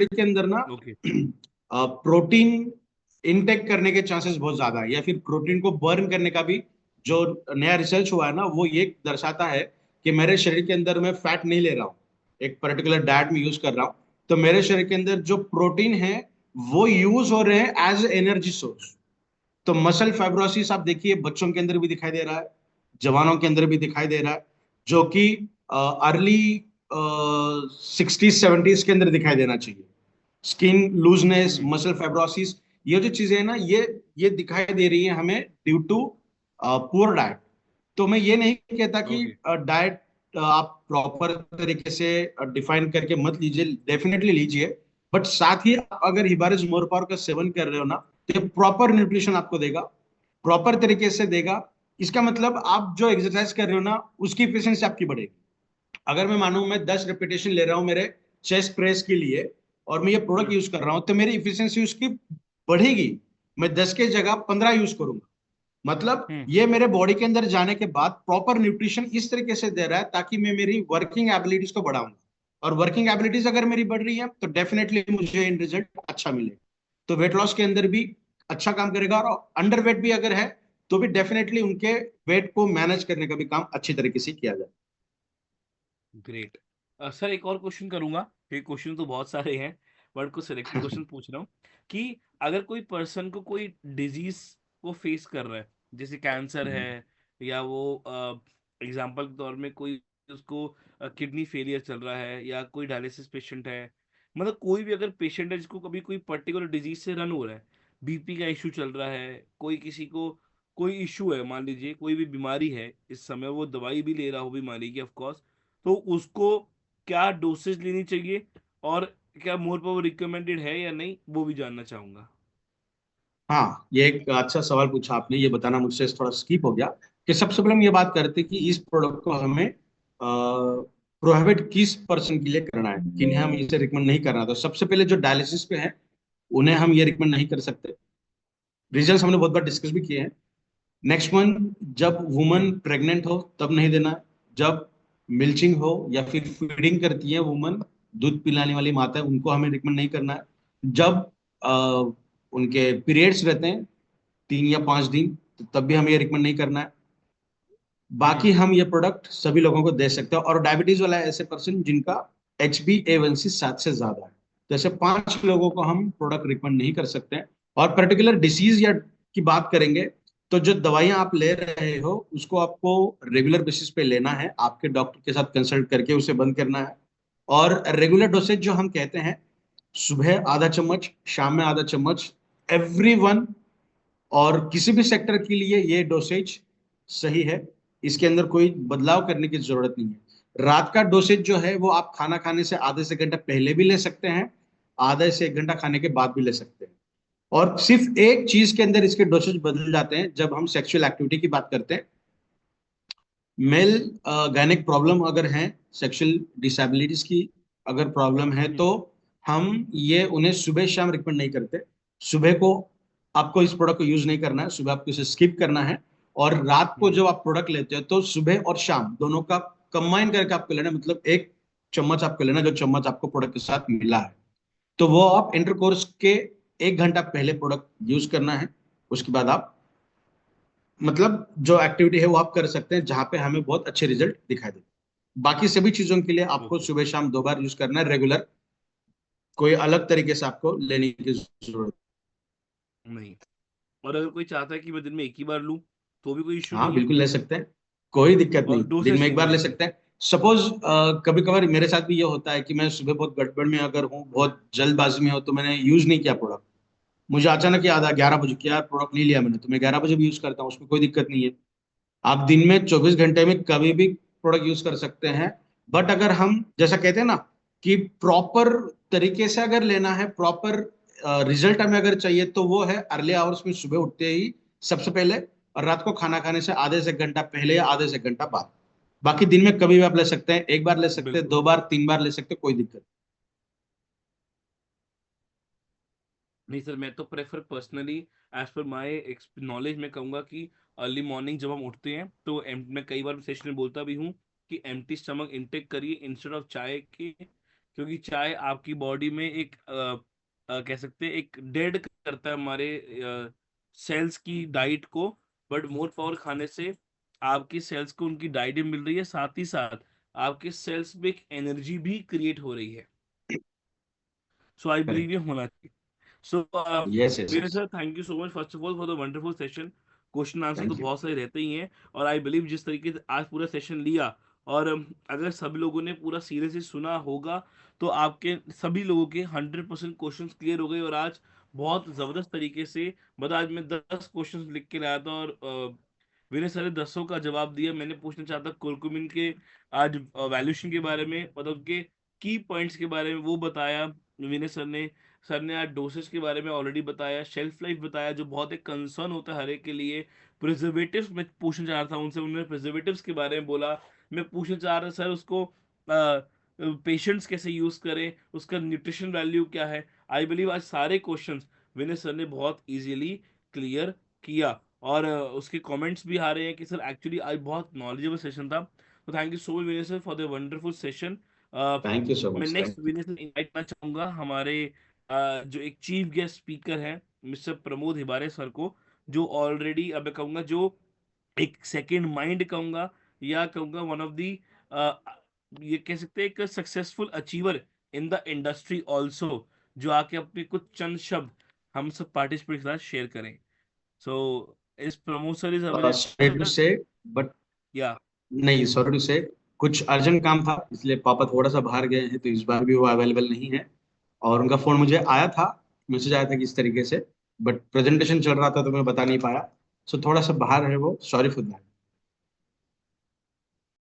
शरीर के अंदर ना ओके। प्रोटीन इनटेक करने के चांसेस बहुत ज्यादा है, या फिर प्रोटीन को बर्न करने का भी जो नया रिसर्च हुआ है ना, वो ये दर्शाता है कि मेरे शरीर के अंदर मैं फैट नहीं ले रहा हूँ, एक पर्टिकुलर डाइट में यूज कर रहा हूँ, तो मेरे शरीर के अंदर जो प्रोटीन है वो यूज हो रहे हैं एज एनर्जी सोर्स। तो मसल फाइब्रोसिस आप देखिए बच्चों के अंदर भी दिखाई दे रहा है, जवानों के अंदर भी दिखाई दे रहा है, जो कि अर्ली 60s 70s के अंदर दिखाई देना चाहिए। स्किन लूजनेस, हम्म। मसल फाइब्रोसिस, ये जो चीजें हैं ना, ये दिखाई दे रही है हमें ड्यू टू पुअर डाइट। तो मैं ये नहीं कहता कि ओके। डाइट आप प्रॉपर तरीके से डिफाइन करके मत लीजिए, डेफिनेटली लीजिए, बट साथ ही आप अगर हिबारिस मोरपावर का सेवन कर रहे हो ना, तो ये प्रॉपर न्यूट्रिशन आपको देगा, प्रॉपर तरीके से देगा। इसका मतलब आप जो एक्सरसाइज कर रहे हो ना, उसकी एफिशिएंसी आपकी बढ़ेगी। अगर मैं मानूं मैं 10 रेपिटेशन ले रहा हूं मेरे चेस्ट प्रेस के लिए, और मैं ये प्रोडक्ट हम्म। यूज कर रहा हूं, तो मेरी इफिशियंसी उसकी बढ़ेगी। मैं 10 के जगह 15 यूज करूंगा। मतलब हम्म। ये मेरे बॉडी के अंदर जाने के बाद प्रॉपर न्यूट्रिशन इस तरीके से दे रहा है ताकि मैं मेरी वर्किंग एबिलिटीज को बढ़ाऊंगा, और वर्किंग एबिलिटीज अगर मेरी बढ़ रही है तो डेफिनेटली मुझे इन रिजल्ट अच्छा मिलेगा। तो वेट लॉस के अंदर भी अच्छा काम करेगा, और अंडर वेट भी अगर है तो भी डेफिनेटली उनके वेट को मैनेज करने का भी काम अच्छी तरीके से किया जाए। ग्रेट। सर एक और क्वेश्चन करूंगा, ये क्वेश्चन तो बहुत सारे हैं बट कुछ सिलेक्टेड क्वेश्चन पूछ रहा हूँ कि अगर कोई पर्सन को कोई डिजीज को फेस कर रहा है, जैसे कैंसर है, या वो एग्जांपल के तौर में कोई उसको किडनी फेलियर चल रहा है, या कोई डायलिसिस पेशेंट है, मतलब कोई भी अगर पेशेंट है जिसको कभी कोई पर्टिकुलर डिजीज से रन हो रहा है, बीपी का इशू चल रहा है, कोई किसी को कोई इशू है, मान लीजिए कोई भी बीमारी है इस समय, वो दवाई भी ले रहा हो बीमारी की ऑफ कोर्स, तो उसको क्या डोसेज लेनी चाहिए, और क्या मोर पावर रिकमेंडेड है या नहीं, वो भी जानना चाहूंगा। हाँ, ये एक अच्छा सवाल पूछा आपने, ये बताना मुझसे थोड़ा स्किप हो गया। कि सबसे पहले हम ये बात करते कि इस प्रोडक्ट को हमें प्रोहिबिट किस पर्सन के लिए करना है, किन्हें हम इसे रिकमेंड नहीं करना। तो सबसे पहले जो डायलिसिस पे है उन्हें हम ये रिकमेंड नहीं कर सकते, रिजल्ट्स हमने बहुत बार डिस्कस भी किए हैं। नेक्स्ट वन, जब वुमन प्रेग्नेंट हो तब नहीं देना है। जब मिल्चिंग हो या फिर फीडिंग करती है वुमन, दूध पिलाने वाली माता है, उनको हमें रिकमेंड नहीं करना है। जब अ, उनके पीरियड्स रहते हैं 3 या 5 दिन, तो तब भी हमें ये रिकमेंड नहीं करना है। बाकी हम्म। हम ये प्रोडक्ट सभी लोगों को दे सकते हैं, और डायबिटीज वाला है ऐसे पर्सन जिनका HbA1c 7 से ज्यादा है, तो ऐसे 5 लोगों को हम प्रोडक्ट रिकमेंड नहीं कर सकते हैं। और पर्टिकुलर डिसीज या की बात करेंगे, तो जो दवाइयां आप ले रहे हो उसको आपको रेगुलर बेसिस पे लेना है, आपके डॉक्टर के साथ कंसल्ट करके उसे बंद करना है। और रेगुलर डोसेज जो हम कहते हैं, सुबह आधा चम्मच, शाम में आधा चम्मच, एवरीवन, और किसी भी सेक्टर के लिए ये डोसेज सही है। इसके अंदर कोई बदलाव करने की जरूरत नहीं है। रात का डोसेज जो है वो आप खाना खाने से आधे से घंटा पहले भी ले सकते हैं, आधे से 1 घंटा खाने के बाद भी ले सकते हैं। और सिर्फ एक चीज के अंदर इसके डोसेज बदल जाते हैं, जब हम सेक्सुअल एक्टिविटी की बात करते हैं। मेल गायनिक प्रॉब्लम अगर है, सेक्सुअल डिसेबिलिटीज की अगर प्रॉब्लम है, तो हम्म। हम ये उन्हें सुबह शाम रिकमेंड नहीं करते। सुबह को आपको इस प्रोडक्ट को यूज नहीं करना है, सुबह आपको इसे स्किप करना है। और रात को हम्म। जब आप प्रोडक्ट लेते हो तो सुबह और शाम दोनों का कंबाइन करके आपको लेना है, मतलब एक चम्मच आपको लेना है, जो चम्मच आपको प्रोडक्ट के साथ मिला है, तो वो आप इंटरकोर्स के 1 घंटा पहले प्रोडक्ट यूज करना है। उसके बाद आप, मतलब जो एक्टिविटी है वो आप कर सकते हैं जहां पे हमें बहुत अच्छे रिजल्ट दिखाई दे। बाकी सभी चीजों के लिए आपको ओके। सुबह शाम 2 बार यूज करना है रेगुलर, कोई अलग तरीके से आपको लेने की जरूरत। नहीं, और अगर कोई चाहता है कि मैं दिन में एक ही बार लूं, तो भी कोई इशू हाँ नहीं है? बिल्कुल ले सकते हैं, कोई दिक्कत नहीं, और दिन में डोसेज एक बार ले डोसेज। सकते हैं। सपोज कभी कभार मेरे साथ भी ये होता है कि मैं सुबह बहुत गड़बड़ में अगर हूँ, बहुत जल्दबाजी में हो, तो मैंने यूज नहीं किया प्रोडक्ट, मुझे अचानक याद आ 11 बजे कि यार प्रोडक्ट नहीं लिया मैंने, तो मैं 11 बजे भी यूज करता हूँ, उसमें कोई दिक्कत नहीं है। आप दिन में 24 घंटे में कभी भी प्रोडक्ट यूज कर सकते हैं। बट अगर हम जैसा कहते हैं ना कि प्रॉपर तरीके से अगर लेना है, प्रॉपर रिजल्ट हमें अगर चाहिए, तो वो है अर्ली आवर्स में सुबह उठते ही सबसे पहले, और रात को खाना खाने से आधे से 1 घंटा पहले या आधे से 1 घंटा बाद। बाकी दिन में कभी भी आप ले सकते हैं, 1 बार ले सकते हैं, बिल्कुल। 2 बार, 3 बार ले सकते हैं, कोई दिक्कत नहीं सर, मैं तो prefer personally, as per my knowledge, मैं कहूँगा कि अर्ली मॉर्निंग जब हम उठते हैं तो मैं कई बार सेशन में बोलता भी हूँ कि एम्प्टी स्टमक इनटेक करिए इंस्टेड ऑफ चाय के, क्योंकि चाय आपकी बॉडी में एक कह सकते हैं एक डेड करता है हमारे सेल्स की डाइट को, बट मोर पावर खाने से आपकी सेल्स को उनकी डाइट भी मिल रही है, साथ ही साथ आपके सेल्स में एक एनर्जी भी क्रिएट हो रही है। So I believe correct. ये होना चाहिए। So yes yes Virendra yes. Sir, thank you so much first of all for the wonderful session. Question answer तो थैंक यू। बहुत सारे रहते ही हैं, और आई बिलीव जिस तरीके से आज पूरा सेशन लिया, और अगर सभी लोगों ने पूरा सीरियसली सुना होगा, तो आपके सभी लोगों के 100% क्वेश्चन क्लियर हो गए। और आज बहुत जबरदस्त तरीके से, मतलब आज मैं 10 क्वेश्चन लिख के लाया था, और वीरेंद्र सर ने 10 का जवाब दिया। मैंने पूछना चाहता कुरकुमिन के आज वैल्यूएशन के बारे में, मतलब उनके की पॉइंट्स के बारे में वो बताया विनय सर ने। सर ने आज डोसेज के बारे में ऑलरेडी बताया, शेल्फ लाइफ बताया जो बहुत एक कंसर्न होता है हर एक के लिए। प्रिजर्वेटिव्स मैं पूछना चाह रहा था उनसे, उन्होंने प्रिजर्वेटिव्स के बारे में बोला। मैं पूछना चाह रहा सर उसको पेशेंट्स कैसे यूज करें, उसका न्यूट्रिशन वैल्यू क्या है। आई बिलीव आज सारे क्वेश्चंस विनय सर ने बहुत इजीली क्लियर किया, और उसके कमेंट्स भी आ रहे हैं कि सर एक्चुअली आज बहुत नॉलेजेबल सेशन था। तो thank you so much Vinay sir for the wonderful session. Thank you सो मैं मच। नेक्स्ट विनय से इनवाइट करना चाहूंगा हमारे जो एक चीफ गेस्ट स्पीकर हैं, मिस्टर प्रमोद हिबारे सर को, जो ऑलरेडी अब मैं कहूंगा जो एक सेकंड माइंड कहूंगा, या कहूंगा वन ऑफ दी ये कह सकते हैं एक successful achiever in the industry also, जो आके अपने कुछ चंद शब्द हम सब पार्टिसिपेट के साथ शेयर करें। सो इस Pramod sir is sorry to available. से, बट या नहीं, सॉरी टू से, कुछ अर्जेंट काम था इसलिए पापा थोड़ा सा बाहर गए हैं, तो इस बार भी वो अवेलेबल नहीं है। और उनका फोन मुझे आया था, मैसेज आया था कि इस तरीके से, बट प्रेजेंटेशन चल रहा था तो मैं बता नहीं पाया। सो थोड़ा सा बाहर है वो, सॉरी फॉर दैट।